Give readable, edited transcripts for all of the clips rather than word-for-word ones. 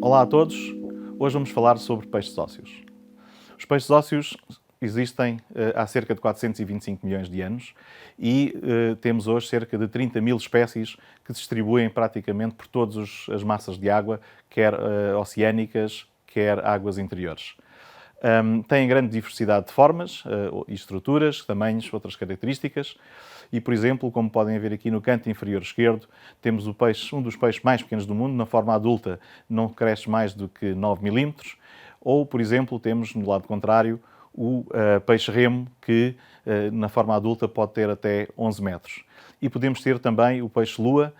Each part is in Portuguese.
Olá a todos, hoje vamos falar sobre peixes ósseos. Os peixes ósseos existem há cerca de 425 milhões de anos e temos hoje cerca de 30 mil espécies que se distribuem praticamente por todas as massas de água, quer oceânicas, quer águas interiores. Têm grande diversidade de formas e estruturas, tamanhos, outras características. E, por exemplo, como podem ver aqui no canto inferior esquerdo, temos um dos peixes mais pequenos do mundo, na forma adulta não cresce mais do que 9 milímetros. Ou, por exemplo, temos no lado contrário o peixe-remo, que na forma adulta pode ter até 11 metros. E podemos ter também o peixe-lua,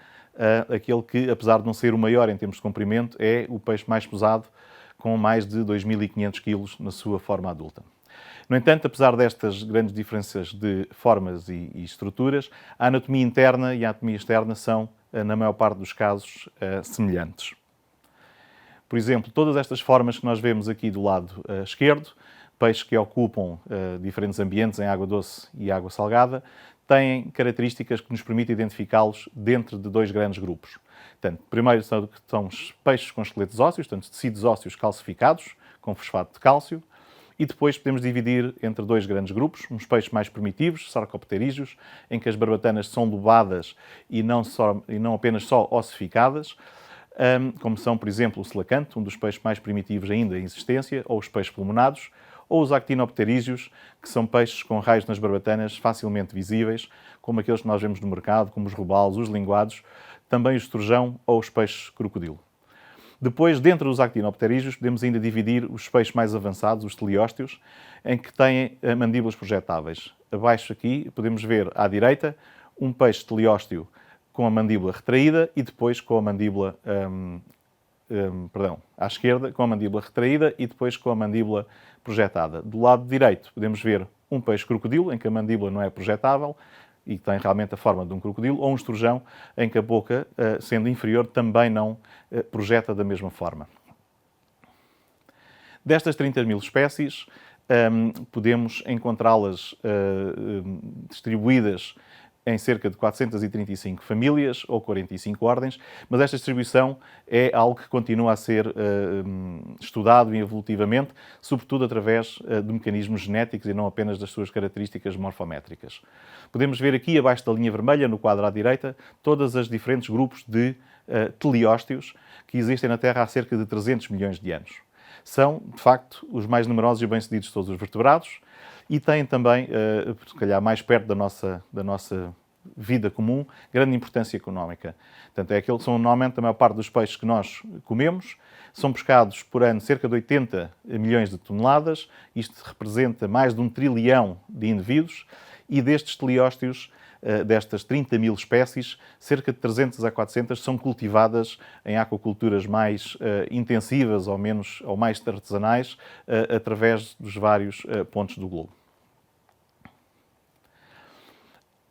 aquele que, apesar de não ser o maior em termos de comprimento, é o peixe mais pesado, com mais de 2.500 kg na sua forma adulta. No entanto, apesar destas grandes diferenças de formas e estruturas, a anatomia interna e a anatomia externa são, na maior parte dos casos, semelhantes. Por exemplo, todas estas formas que nós vemos aqui do lado esquerdo, peixes que ocupam diferentes ambientes em água doce e água salgada, têm características que nos permitem identificá-los dentro de dois grandes grupos. Portanto, primeiro são os peixes com esqueletos ósseos, portanto, tecidos ósseos calcificados, com fosfato de cálcio, e depois podemos dividir entre dois grandes grupos, uns peixes mais primitivos, sarcopterídeos, em que as barbatanas são lobadas e não apenas só ossificadas, como são, por exemplo, o selacanto, um dos peixes mais primitivos ainda em existência, ou os peixes pulmonados, ou os actinopterídeos, que são peixes com raios nas barbatanas facilmente visíveis, como aqueles que nós vemos no mercado, como os robalos, os linguados, também o esturjão ou os peixes crocodilo. Depois, dentro dos actinopterídeos, podemos ainda dividir os peixes mais avançados, os teleósteos, em que têm mandíbulas projetáveis. Abaixo aqui podemos ver à direita um peixe teleósteo com a mandíbula retraída e depois com a mandíbula, à esquerda, com a mandíbula retraída e depois com a mandíbula projetada. Do lado direito podemos ver um peixe crocodilo, em que a mandíbula não é projetável e tem realmente a forma de um crocodilo, ou um esturjão, em que a boca, sendo inferior, também não projeta da mesma forma. Destas 30 mil espécies, podemos encontrá-las distribuídas em cerca de 435 famílias ou 45 ordens, mas esta distribuição é algo que continua a ser estudado evolutivamente, sobretudo através de mecanismos genéticos e não apenas das suas características morfométricas. Podemos ver aqui, abaixo da linha vermelha, no quadro à direita, todos os diferentes grupos de teleósteos que existem na Terra há cerca de 300 milhões de anos. São, de facto, os mais numerosos e bem-sucedidos de todos os vertebrados, e têm também, se calhar mais perto da nossa vida comum, grande importância económica. Portanto, são normalmente a maior parte dos peixes que nós comemos, são pescados por ano cerca de 80 milhões de toneladas, isto representa mais de 1 trilhão de indivíduos, e destes teleósteos, destas 30 mil espécies, cerca de 300 a 400 são cultivadas em aquaculturas mais intensivas ou mais artesanais, através dos vários pontos do globo.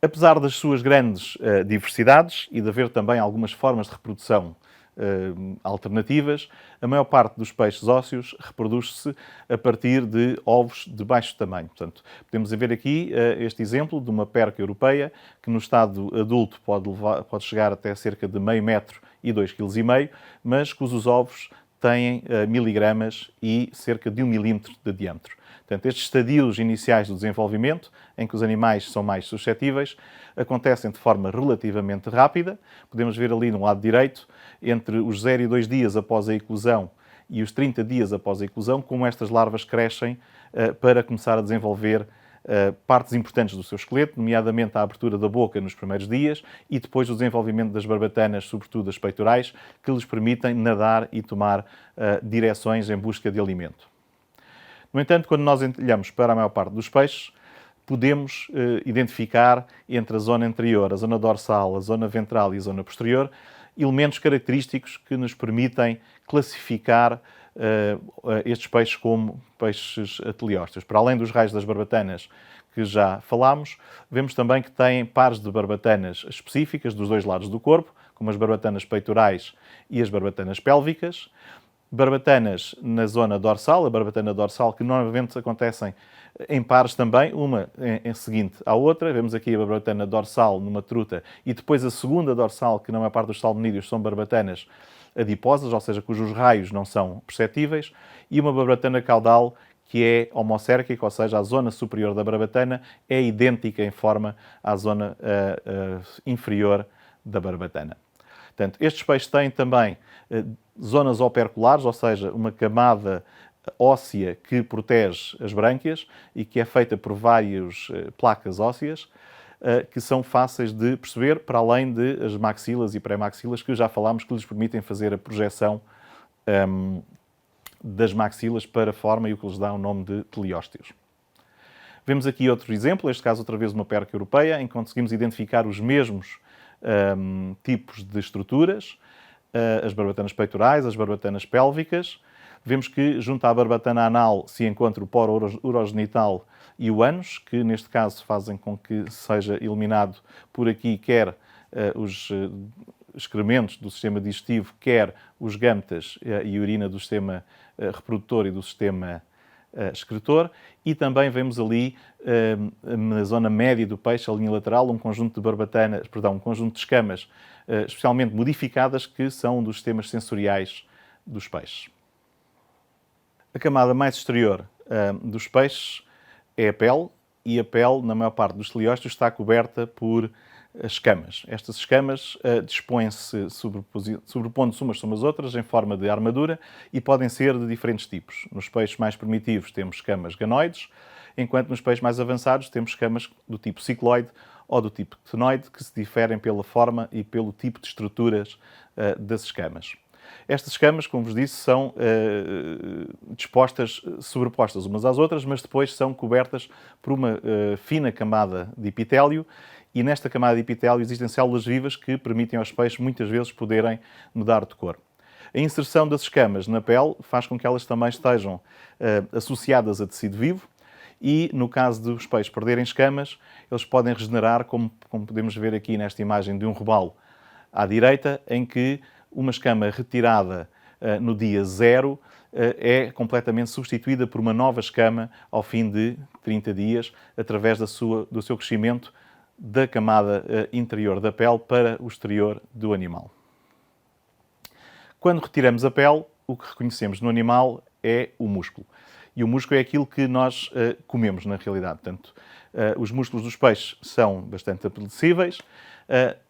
Apesar das suas grandes diversidades e de haver também algumas formas de reprodução alternativas, a maior parte dos peixes ósseos reproduz-se a partir de ovos de baixo tamanho. Portanto, podemos ver aqui este exemplo de uma perca europeia que no estado adulto pode chegar até cerca de meio metro e 2,5 kg, mas cujos ovos têm miligramas e cerca de 1 milímetro de diâmetro. Portanto, estes estadios iniciais do desenvolvimento, em que os animais são mais suscetíveis, acontecem de forma relativamente rápida. Podemos ver ali no lado direito, entre os 0 e 2 dias após a eclosão e os 30 dias após a eclosão, como estas larvas crescem para começar a desenvolver partes importantes do seu esqueleto, nomeadamente a abertura da boca nos primeiros dias e depois o desenvolvimento das barbatanas, sobretudo as peitorais, que lhes permitem nadar e tomar direções em busca de alimento. No entanto, quando nós olhamos para a maior parte dos peixes, podemos identificar entre a zona anterior, a zona dorsal, a zona ventral e a zona posterior, elementos característicos que nos permitem classificar estes peixes como peixes teleósteos. Para além dos raios das barbatanas que já falámos, vemos também que têm pares de barbatanas específicas dos dois lados do corpo, como as barbatanas peitorais e as barbatanas pélvicas. Barbatanas na zona dorsal, a barbatana dorsal, que normalmente acontecem em pares também, uma em seguinte à outra. Vemos aqui a barbatana dorsal numa truta e depois a segunda dorsal, que na maior parte dos salmonídeos são barbatanas adiposas, ou seja, cujos raios não são perceptíveis, e uma barbatana caudal que é homocérquica, ou seja, a zona superior da barbatana é idêntica em forma à zona inferior da barbatana. Portanto, estes peixes têm também zonas operculares, ou seja, uma camada óssea que protege as brânquias e que é feita por várias placas ósseas que são fáceis de perceber, para além de as maxilas e pré-maxilas, que já falámos, que lhes permitem fazer a projeção das maxilas para a forma e o que lhes dá o nome de teleósteos. Vemos aqui outro exemplo, neste caso outra vez uma perca europeia, em que conseguimos identificar os mesmos tipos de estruturas, as barbatanas peitorais, as barbatanas pélvicas. Vemos que junto à barbatana anal se encontra o poro urogenital e o ânus, que neste caso fazem com que seja eliminado por aqui quer os excrementos do sistema digestivo, quer os gâmetas e urina do sistema reprodutor e do sistema excretor. E também vemos ali, na zona média do peixe, a linha lateral, um conjunto um conjunto de escamas especialmente modificadas que são dos sistemas sensoriais dos peixes. A camada mais exterior dos peixes é a pele, e a pele, na maior parte dos teleósteos, está coberta por escamas. Estas escamas dispõem-se sobrepondo-se umas sobre as outras em forma de armadura e podem ser de diferentes tipos. Nos peixes mais primitivos temos escamas ganoides, enquanto nos peixes mais avançados temos escamas do tipo cicloide ou do tipo ctenoide, que se diferem pela forma e pelo tipo de estruturas das escamas. Estas escamas, como vos disse, são sobrepostas umas às outras, mas depois são cobertas por uma fina camada de epitélio, e nesta camada de epitélio existem células vivas que permitem aos peixes muitas vezes poderem mudar de cor. A inserção das escamas na pele faz com que elas também estejam associadas a tecido vivo, e no caso dos peixes perderem escamas, eles podem regenerar, como podemos ver aqui nesta imagem de um robalo à direita, em que uma escama retirada no dia 0 é completamente substituída por uma nova escama ao fim de 30 dias, através do seu crescimento da camada interior da pele para o exterior do animal. Quando retiramos a pele, o que reconhecemos no animal é o músculo. E o músculo é aquilo que nós comemos, na realidade. Portanto, os músculos dos peixes são bastante apetecíveis.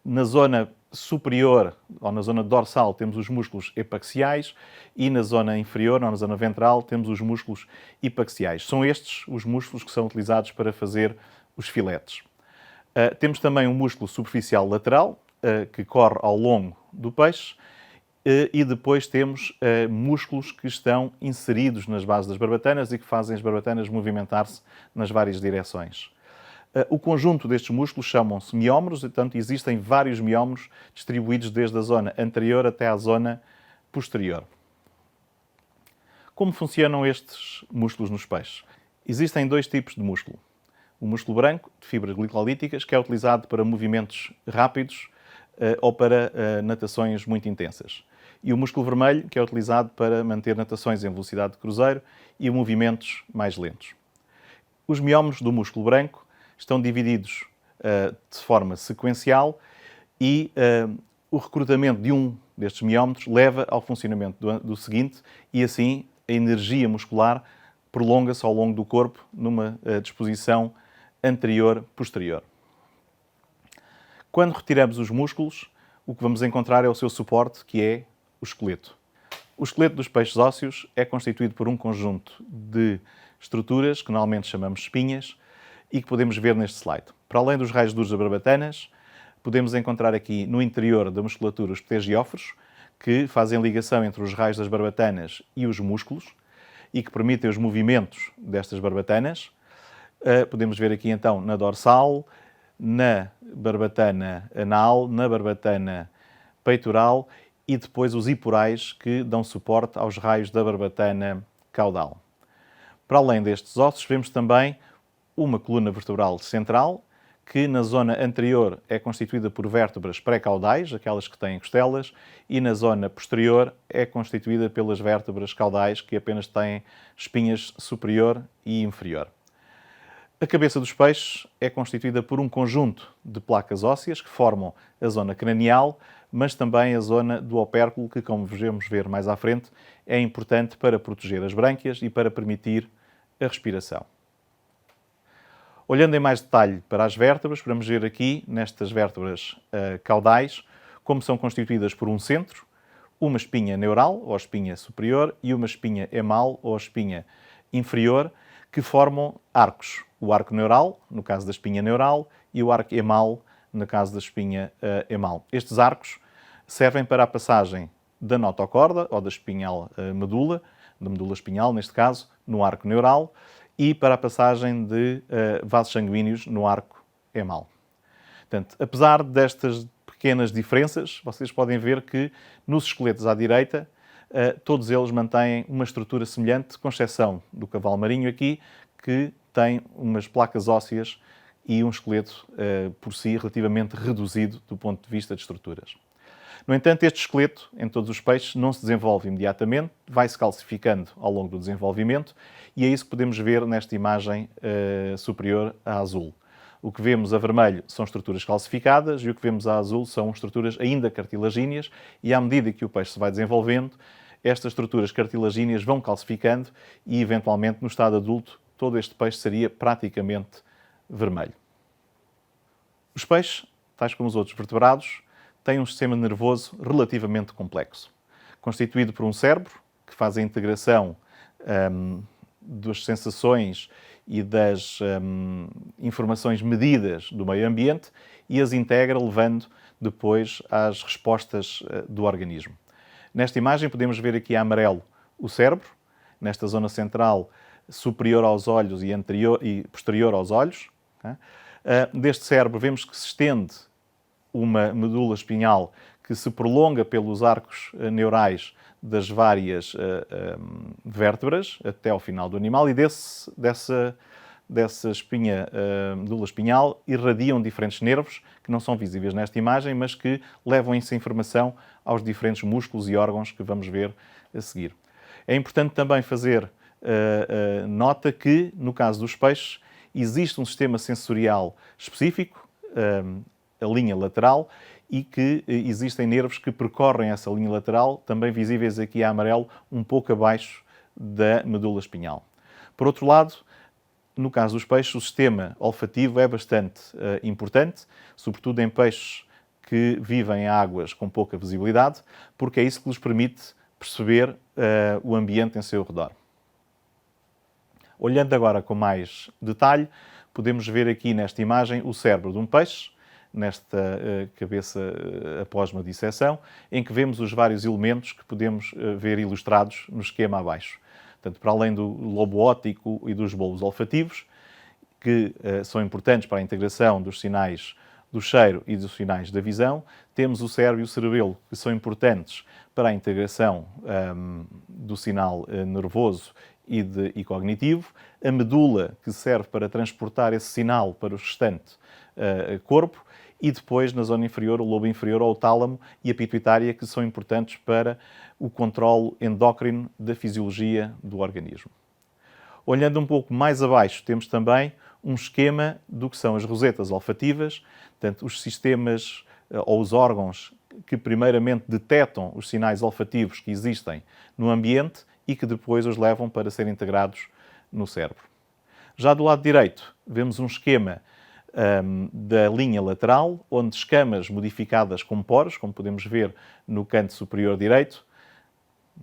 Na zona superior, ou na zona dorsal, temos os músculos epaxiais, e na zona inferior, ou na zona ventral, temos os músculos hipaxiais. São estes os músculos que são utilizados para fazer os filetes. Temos também um músculo superficial lateral, que corre ao longo do peixe, e depois temos músculos que estão inseridos nas bases das barbatanas e que fazem as barbatanas movimentar-se nas várias direções. O conjunto destes músculos chamam-se miómeros, e, portanto, existem vários miómeros distribuídos desde a zona anterior até à zona posterior. Como funcionam estes músculos nos peixes? Existem dois tipos de músculo. O músculo branco, de fibras glicolíticas, que é utilizado para movimentos rápidos ou para natações muito intensas. E o músculo vermelho, que é utilizado para manter natações em velocidade de cruzeiro e movimentos mais lentos. Os miómeros do músculo branco estão divididos de forma sequencial, e o recrutamento de um destes miómetros leva ao funcionamento do seguinte, e assim a energia muscular prolonga-se ao longo do corpo numa disposição anterior-posterior. Quando retiramos os músculos, o que vamos encontrar é o seu suporte, que é o esqueleto. O esqueleto dos peixes ósseos é constituído por um conjunto de estruturas, que normalmente chamamos espinhas, e que podemos ver neste slide. Para além dos raios duros das barbatanas, podemos encontrar aqui no interior da musculatura os ptegióforos, que fazem ligação entre os raios das barbatanas e os músculos e que permitem os movimentos destas barbatanas. Podemos ver aqui então na dorsal, na barbatana anal, na barbatana peitoral, e depois os hiporais, que dão suporte aos raios da barbatana caudal. Para além destes ossos, vemos também uma coluna vertebral central, que na zona anterior é constituída por vértebras pré-caudais, aquelas que têm costelas, e na zona posterior é constituída pelas vértebras caudais, que apenas têm espinhas superior e inferior. A cabeça dos peixes é constituída por um conjunto de placas ósseas que formam a zona cranial, mas também a zona do opérculo, que, como vamos ver mais à frente, é importante para proteger as brânquias e para permitir a respiração. Olhando em mais detalhe para as vértebras, podemos ver aqui, nestas vértebras caudais, como são constituídas por um centro, uma espinha neural, ou espinha superior, e uma espinha emal, ou espinha inferior, que formam arcos. O arco neural, no caso da espinha neural, e o arco emal, no caso da espinha emal. Estes arcos servem para a passagem da notocorda, ou da espinhal medula, da medula espinhal, neste caso, no arco neural, e para a passagem de vasos sanguíneos no arco emal. Portanto, apesar destas pequenas diferenças, vocês podem ver que nos esqueletos à direita, todos eles mantêm uma estrutura semelhante, com exceção do cavalo marinho aqui, que tem umas placas ósseas e um esqueleto, por si, relativamente reduzido do ponto de vista de estruturas. No entanto, este esqueleto, em todos os peixes, não se desenvolve imediatamente, vai-se calcificando ao longo do desenvolvimento, e é isso que podemos ver nesta imagem superior a azul. O que vemos a vermelho são estruturas calcificadas e o que vemos a azul são estruturas ainda cartilagíneas, e à medida que o peixe se vai desenvolvendo, estas estruturas cartilagíneas vão calcificando e, eventualmente, no estado adulto, todo este peixe seria praticamente vermelho. Os peixes, tais como os outros vertebrados, têm um sistema nervoso relativamente complexo, constituído por um cérebro, que faz a integração das sensações e das informações medidas do meio ambiente e as integra, levando depois às respostas do organismo. Nesta imagem podemos ver aqui a amarelo o cérebro, nesta zona central superior aos olhos e posterior aos olhos. Deste cérebro vemos que se estende uma medula espinhal que se prolonga pelos arcos neurais das várias vértebras até ao final do animal, e dessa medula espinhal irradiam diferentes nervos que não são visíveis nesta imagem, mas que levam essa informação aos diferentes músculos e órgãos que vamos ver a seguir. É importante também fazer nota que, no caso dos peixes, existe um sistema sensorial específico, a linha lateral, e que existem nervos que percorrem essa linha lateral, também visíveis aqui a amarelo, um pouco abaixo da medula espinhal. Por outro lado, no caso dos peixes, o sistema olfativo é bastante importante, sobretudo em peixes que vivem em águas com pouca visibilidade, porque é isso que lhes permite perceber o ambiente em seu redor. Olhando agora com mais detalhe, podemos ver aqui nesta imagem o cérebro de um peixe, nesta cabeça após uma disseção, em que vemos os vários elementos que podemos ver ilustrados no esquema abaixo. Portanto, para além do lobo óptico e dos bulbos olfativos, que são importantes para a integração dos sinais do cheiro e dos sinais da visão, temos o cérebro e o cerebelo, que são importantes para a integração do sinal nervoso e cognitivo, a medula, que serve para transportar esse sinal para o restante corpo, e depois, na zona inferior, o lobo inferior ou o tálamo e a pituitária, que são importantes para o controle endócrino da fisiologia do organismo. Olhando um pouco mais abaixo, temos também um esquema do que são as rosetas olfativas, portanto, os sistemas ou os órgãos que primeiramente detectam os sinais olfativos que existem no ambiente e que depois os levam para serem integrados no cérebro. Já do lado direito, vemos um esquema da linha lateral, onde escamas modificadas com poros, como podemos ver no canto superior direito,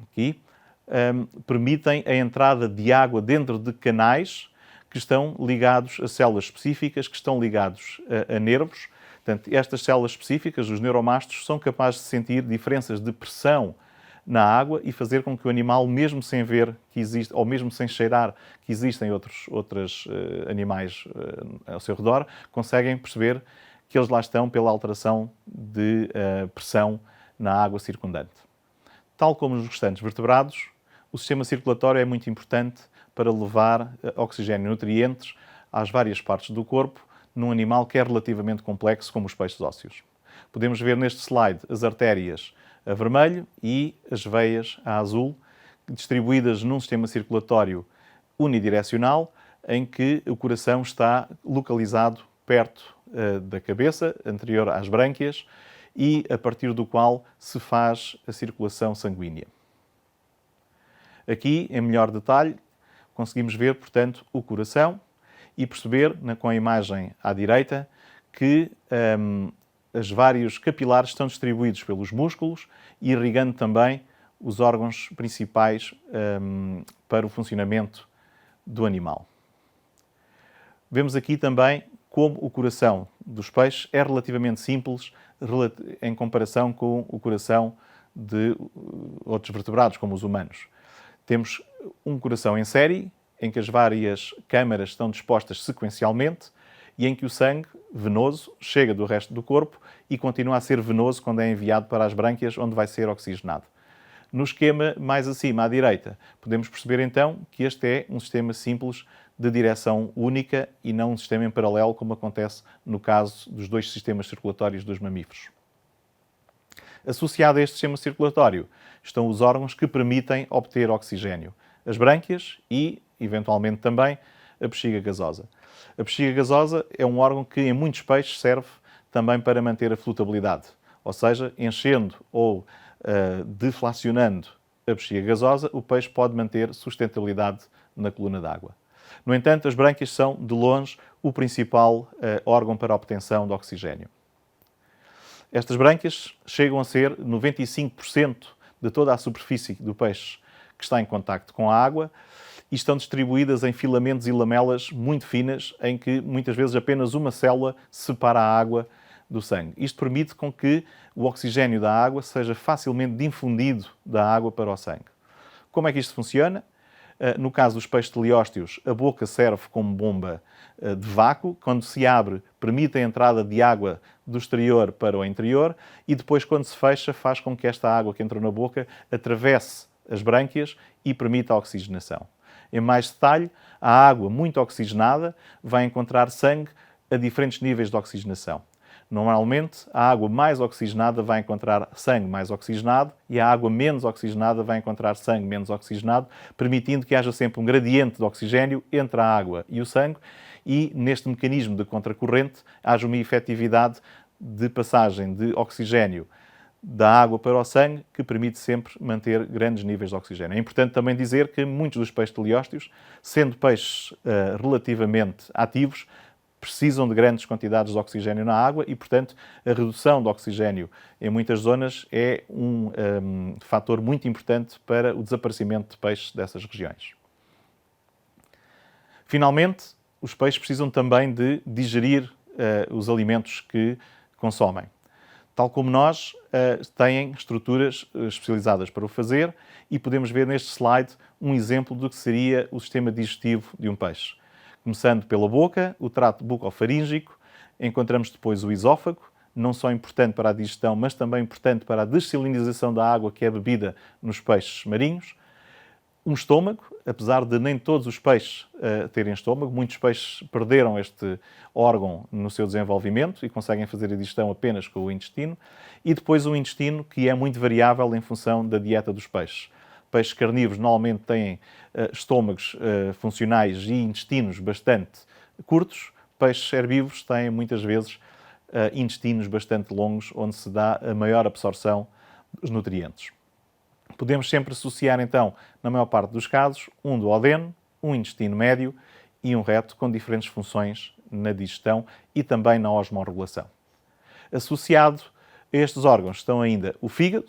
aqui, permitem a entrada de água dentro de canais que estão ligados a células específicas, que estão ligados a nervos. Portanto, estas células específicas, os neuromastos, são capazes de sentir diferenças de pressão na água e fazer com que o animal, mesmo sem ver que existe, ou mesmo sem cheirar que existem outros animais ao seu redor, conseguem perceber que eles lá estão pela alteração de pressão na água circundante. Tal como os restantes vertebrados, o sistema circulatório é muito importante para levar oxigênio e nutrientes às várias partes do corpo num animal que é relativamente complexo, como os peixes ósseos. Podemos ver neste slide as artérias a vermelho e as veias a azul, distribuídas num sistema circulatório unidirecional, em que o coração está localizado perto da cabeça, anterior às brânquias, e a partir do qual se faz a circulação sanguínea. Aqui, em melhor detalhe, conseguimos ver, portanto, o coração e perceber, com a imagem à direita, que os vários capilares estão distribuídos pelos músculos, irrigando também os órgãos principais para o funcionamento do animal. Vemos aqui também como o coração dos peixes é relativamente simples em comparação com o coração de outros vertebrados, como os humanos. Temos um coração em série, em que as várias câmaras estão dispostas sequencialmente e em que o sangue venoso chega do resto do corpo e continua a ser venoso quando é enviado para as brânquias, onde vai ser oxigenado. No esquema mais acima, à direita, podemos perceber então que este é um sistema simples de direção única e não um sistema em paralelo, como acontece no caso dos dois sistemas circulatórios dos mamíferos. Associado a este sistema circulatório estão os órgãos que permitem obter oxigênio, as brânquias e, eventualmente também, a bexiga gasosa. A bexiga gasosa é um órgão que em muitos peixes serve também para manter a flutabilidade, ou seja, enchendo ou deflacionando a bexiga gasosa, o peixe pode manter sustentabilidade na coluna d'água. No entanto, as brânquias são, de longe, o principal órgão para a obtenção de oxigênio. Estas brânquias chegam a ser 95% de toda a superfície do peixe que está em contacto com a água e estão distribuídas em filamentos e lamelas muito finas, em que muitas vezes apenas uma célula separa a água do sangue. Isto permite com que o oxigênio da água seja facilmente difundido da água para o sangue. Como é que isto funciona? No caso dos peixes teleósteos, a boca serve como bomba de vácuo. Quando se abre, permite a entrada de água do exterior para o interior e depois, quando se fecha, faz com que esta água que entrou na boca atravesse as brânquias e permita a oxigenação. Em mais detalhe, a água muito oxigenada vai encontrar sangue a diferentes níveis de oxigenação. Normalmente, a água mais oxigenada vai encontrar sangue mais oxigenado e a água menos oxigenada vai encontrar sangue menos oxigenado, permitindo que haja sempre um gradiente de oxigênio entre a água e o sangue e, neste mecanismo de contracorrente, haja uma efetividade de passagem de oxigênio da água para o sangue, que permite sempre manter grandes níveis de oxigênio. É importante também dizer que muitos dos peixes teleósteos, sendo peixes relativamente ativos, precisam de grandes quantidades de oxigênio na água e, portanto, a redução do oxigênio em muitas zonas é um fator muito importante para o desaparecimento de peixes dessas regiões. Finalmente, os peixes precisam também de digerir os alimentos que consomem. Tal como nós, têm estruturas especializadas para o fazer e podemos ver neste slide um exemplo do que seria o sistema digestivo de um peixe. Começando pela boca, o trato bucofaríngico, encontramos depois o esófago, não só importante para a digestão, mas também importante para a dessalinização da água que é bebida nos peixes marinhos. Um estômago, apesar de nem todos os peixes terem estômago, muitos peixes perderam este órgão no seu desenvolvimento e conseguem fazer a digestão apenas com o intestino. E depois o intestino, que é muito variável em função da dieta dos peixes. Peixes carnívoros normalmente têm estômagos funcionais e intestinos bastante curtos. Peixes herbívoros têm muitas vezes intestinos bastante longos, onde se dá a maior absorção dos nutrientes. Podemos sempre associar, então, na maior parte dos casos, um duodeno, um intestino médio e um reto com diferentes funções na digestão e também na osmorregulação. Associado a estes órgãos estão ainda o fígado,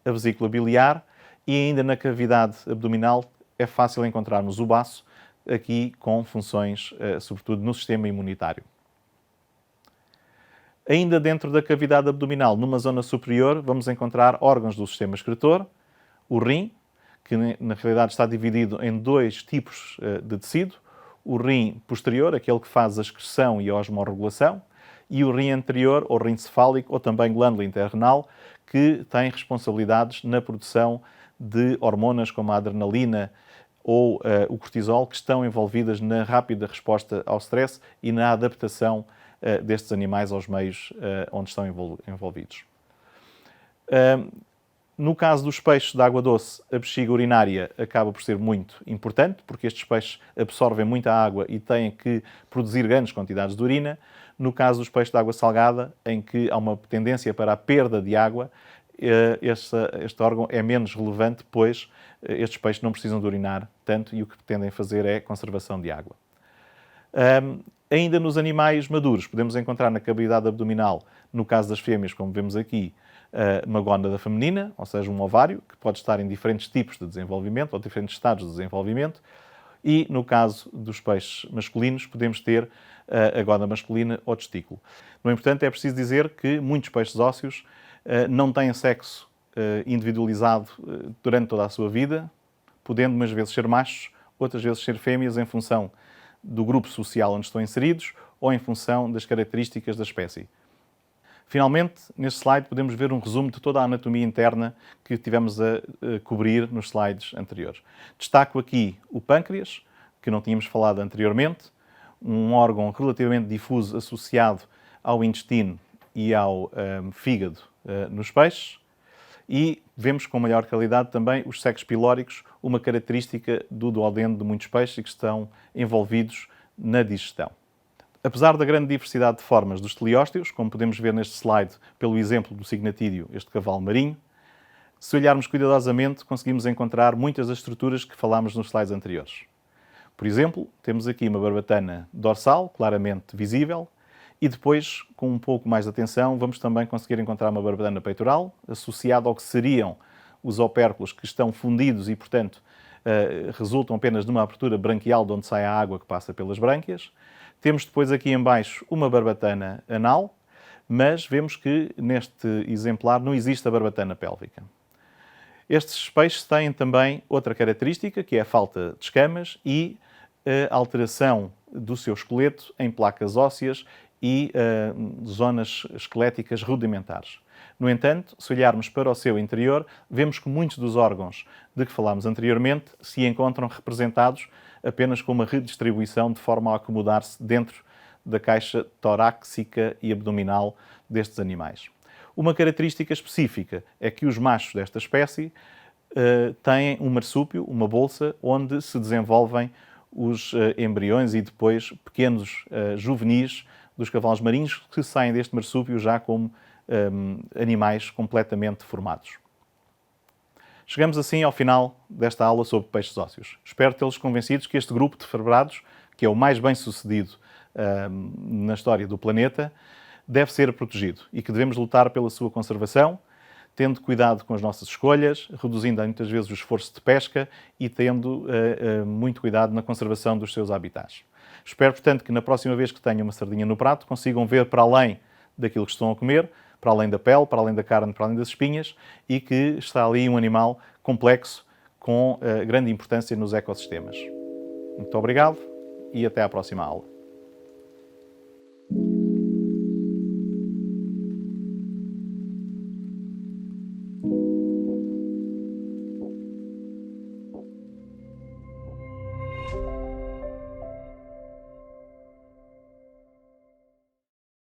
a vesícula biliar e ainda na cavidade abdominal é fácil encontrarmos o baço, aqui com funções, sobretudo, no sistema imunitário. Ainda dentro da cavidade abdominal, numa zona superior, vamos encontrar órgãos do sistema excretor, o rim, que na realidade está dividido em dois tipos de tecido, o rim posterior, aquele que faz a excreção e a osmorregulação, e o rim anterior, ou rim cefálico, ou também glândula interrenal, que tem responsabilidades na produção de hormonas como a adrenalina ou o cortisol, que estão envolvidas na rápida resposta ao stress e na adaptação destes animais aos meios onde estão envolvidos. No caso dos peixes de água doce, a bexiga urinária acaba por ser muito importante, porque estes peixes absorvem muita água e têm que produzir grandes quantidades de urina. No caso dos peixes de água salgada, em que há uma tendência para a perda de água, este órgão é menos relevante, pois estes peixes não precisam de urinar tanto e o que tendem a fazer é conservação de água. Ainda nos animais maduros, podemos encontrar na cavidade abdominal, no caso das fêmeas, como vemos aqui, uma gónada feminina, ou seja, um ovário, que pode estar em diferentes tipos de desenvolvimento ou diferentes estados de desenvolvimento. E, no caso dos peixes masculinos, podemos ter a gónada masculina ou testículo. No entanto, é preciso dizer que muitos peixes ósseos não têm sexo individualizado durante toda a sua vida, podendo umas vezes ser machos, outras vezes ser fêmeas, em função do grupo social onde estão inseridos ou em função das características da espécie. Finalmente, neste slide podemos ver um resumo de toda a anatomia interna que tivemos a cobrir nos slides anteriores. Destaco aqui o pâncreas, que não tínhamos falado anteriormente, um órgão relativamente difuso associado ao intestino e ao fígado nos peixes. E vemos com maior qualidade também os sacos pilóricos, uma característica do duodeno de muitos peixes que estão envolvidos na digestão. Apesar da grande diversidade de formas dos teleósteos, como podemos ver neste slide pelo exemplo do cignatídeo, este cavalo marinho, se olharmos cuidadosamente, conseguimos encontrar muitas das estruturas que falámos nos slides anteriores. Por exemplo, temos aqui uma barbatana dorsal, claramente visível, e depois, com um pouco mais de atenção, vamos também conseguir encontrar uma barbatana peitoral, associada ao que seriam os opérculos que estão fundidos e, portanto, resultam apenas de uma abertura branquial de onde sai a água que passa pelas brânquias. Temos depois aqui em baixo uma barbatana anal, mas vemos que neste exemplar não existe a barbatana pélvica. Estes peixes têm também outra característica, que é a falta de escamas e a alteração do seu esqueleto em placas ósseas e zonas esqueléticas rudimentares. No entanto, se olharmos para o seu interior, vemos que muitos dos órgãos de que falámos anteriormente se encontram representados apenas com uma redistribuição de forma a acomodar-se dentro da caixa torácica e abdominal destes animais. Uma característica específica é que os machos desta espécie têm um marsúpio, uma bolsa, onde se desenvolvem os embriões e depois pequenos juvenis dos cavalos marinhos que saem deste marsúpio já como animais completamente formados. Chegamos assim ao final desta aula sobre peixes ósseos. Espero tê-los convencidos que este grupo de vertebrados, que é o mais bem sucedido na história do planeta, deve ser protegido e que devemos lutar pela sua conservação, tendo cuidado com as nossas escolhas, reduzindo muitas vezes o esforço de pesca e tendo muito cuidado na conservação dos seus habitats. Espero, portanto, que na próxima vez que tenham uma sardinha no prato consigam ver para além daquilo que estão a comer, para além da pele, para além da carne, para além das espinhas, e que está ali um animal complexo com grande importância nos ecossistemas. Muito obrigado e até à próxima aula.